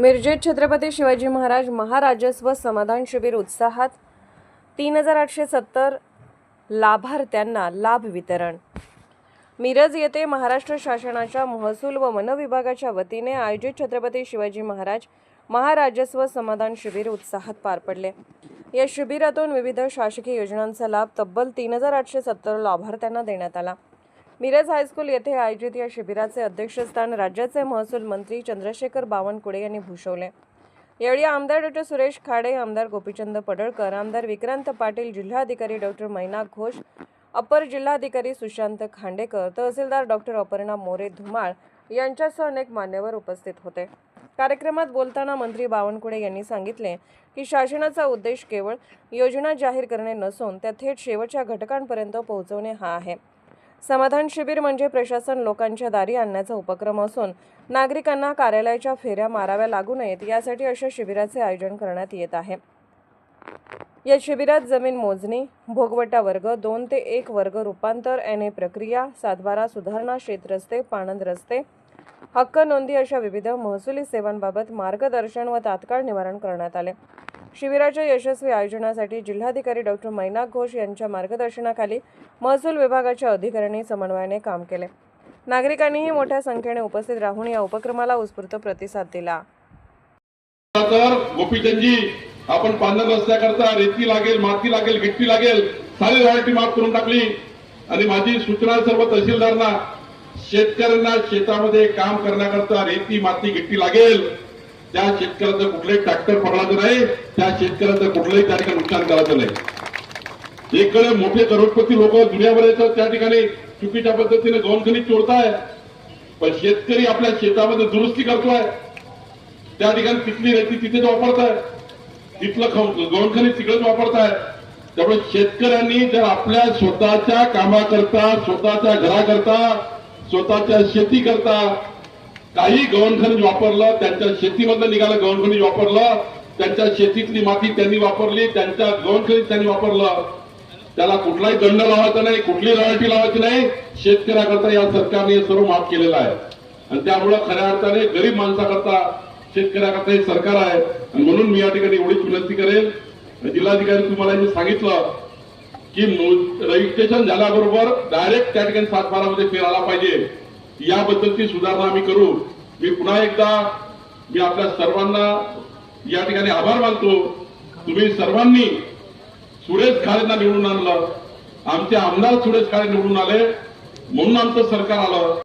मिरजेत छत्रपती शिवाजी महाराज महाराजस्व समाधान शिबिर उत्साहात 3870 लाभार्थ्यांना लाभ वितरण। मिरज येथे महाराष्ट्र शासनाच्या महसूल व वन विभागाच्या वतीने आयोजित छत्रपती शिवाजी महाराज महाराजस्व समाधान शिबिर उत्साहात पार पडले। या शिबिरातून विविध शासकीय योजनांचा लाभ तब्बल 3870 लाभार्थ्यांना देण्यात आला। मिरज हायस्कूल येथे आयोजित या शिबिराचे अध्यक्षस्थान राज्याचे महसूल मंत्री चंद्रशेखर बावनकुळे यांनी भूषवले। यावेळी आमदार डॉ. सुरेश खाडे, आमदार गोपीचंद पडळकर, आमदार विक्रांत पाटील, जिल्हाधिकारी डॉ. मैनाक घोष, अपर जिल्हाधिकारी सुशांत खांडेकर, तहसीलदार डॉ. अपर्णा मोरे धुमाळ यांच्यासह अनेक मान्यवर उपस्थित होते। कार्यक्रमात बोलताना मंत्री बावनकुळे यांनी सांगितले की शासनाचा उद्देश केवळ योजना जाहीर करणे नसून त्या थेट शेवटच्या घटकांपर्यंत पोहोचवणे हा आहे। समाधान शिबिर म्हणजे प्रशासन लोकांच्या दारी आणण्याचा उपक्रम असून नागरिकांना कार्यालयाच्या फेऱ्या माराव्या लागू नयेत यासाठी अशा शिबिराचे आयोजन करण्यात येत आहे। या शिबिरात जमीन मोजणी, भोगवटा वर्ग 2 ते 1 वर्ग रूपांतर, NA प्रक्रिया, 7/12 सुधारणा, शेतरस्ते, पाणंद रस्ते, हक्क नोंदी अशा विविध महसुली सेवांबाबत मार्गदर्शन व तात्काळ निवारण करण्यात आले। शिबिराच्या यशस्वी आयोजनासाठी जिल्हाधिकारी डॉ. मैनाक घोष यांच्या मार्गदर्शनाखाली महसूल विभागाच्या अधिकाऱ्यांनी समन्वयाने काम केले। नागरिकांनीही मोठ्या संख्येने उपस्थित राहून या उपक्रमाला उत्स्फूर्त प्रतिसाद दिला। गोपीचंदजी, आपण पांढर रस्त्याकरता रेती लागेल, माती लागेल, गिट्टी लागेल, सारी रॉयल्टी माफ करून टाकली आणि माझी सूचना सर्व तहसीलदारांना, शेतकऱ्यांना शेतामध्ये काम करण्याकरता रेती, माती, गिट्टी लागेल, त्या शेतकऱ्याचं कुठलंही ट्रॅक्टर पकडायचं नाही, त्या शेतकऱ्याचं कुठलंही त्या ठिकाणी नुकसान करायचं नाही। एककडे मोठे करोडपती लोक दुनियाभरात त्या ठिकाणी चुकीच्या पद्धतीने गौणखनिज चोरताय, पण शेतकरी आपल्या शेतामध्ये दुरुस्ती करतोय, त्या ठिकाणी तिथली रेती तिथेच वापरताय, तिथलं गौणखनिज तिकडेच वापरताय। त्यामुळे शेतकऱ्यांनी जर आपल्या स्वतःच्या कामाकरता, स्वतःच्या घराकरता, स्वतःच्या शेती करता काही गौणखनिज वापरलं, त्यांच्या शेतीमधलं निघालं गौणखनिज वापरलं, त्यांच्या शेतीतली माती त्यांनी वापरली, त्यांच्या गौणखनिज त्यांनी वापरलं, त्याला कुठलाही दंड लावायचा नाही, कुठली रॉयल्टी लावायची नाही। शेतकऱ्याकरता या सरकारने हे सर्व माफ केलेलं आहे आणि त्यामुळे खऱ्या अर्थाने गरीब माणसाकरता, शेतकऱ्याकरता हे सरकार आहे। आणि म्हणून मी या ठिकाणी एवढीच विनंती करेल, जिल्हाधिकारी तुम्हाला जे सांगितलं की रजिस्ट्रेशन झाल्याबरोबर डायरेक्ट त्या ठिकाणी 7/12 मध्ये फेर आला पाहिजे, याबद्दलची सुधारणा आम्ही करू। मी पुन्हा एकदा आपल्या सर्वांना या ठिकाणी आभार मानतो। तुम्ही सर्वांनी सुरेश खाडेंना निवडून आणलं, आमचे आमदार सुरेश खाडे निवडून आले म्हणून आमचं सरकार आलं।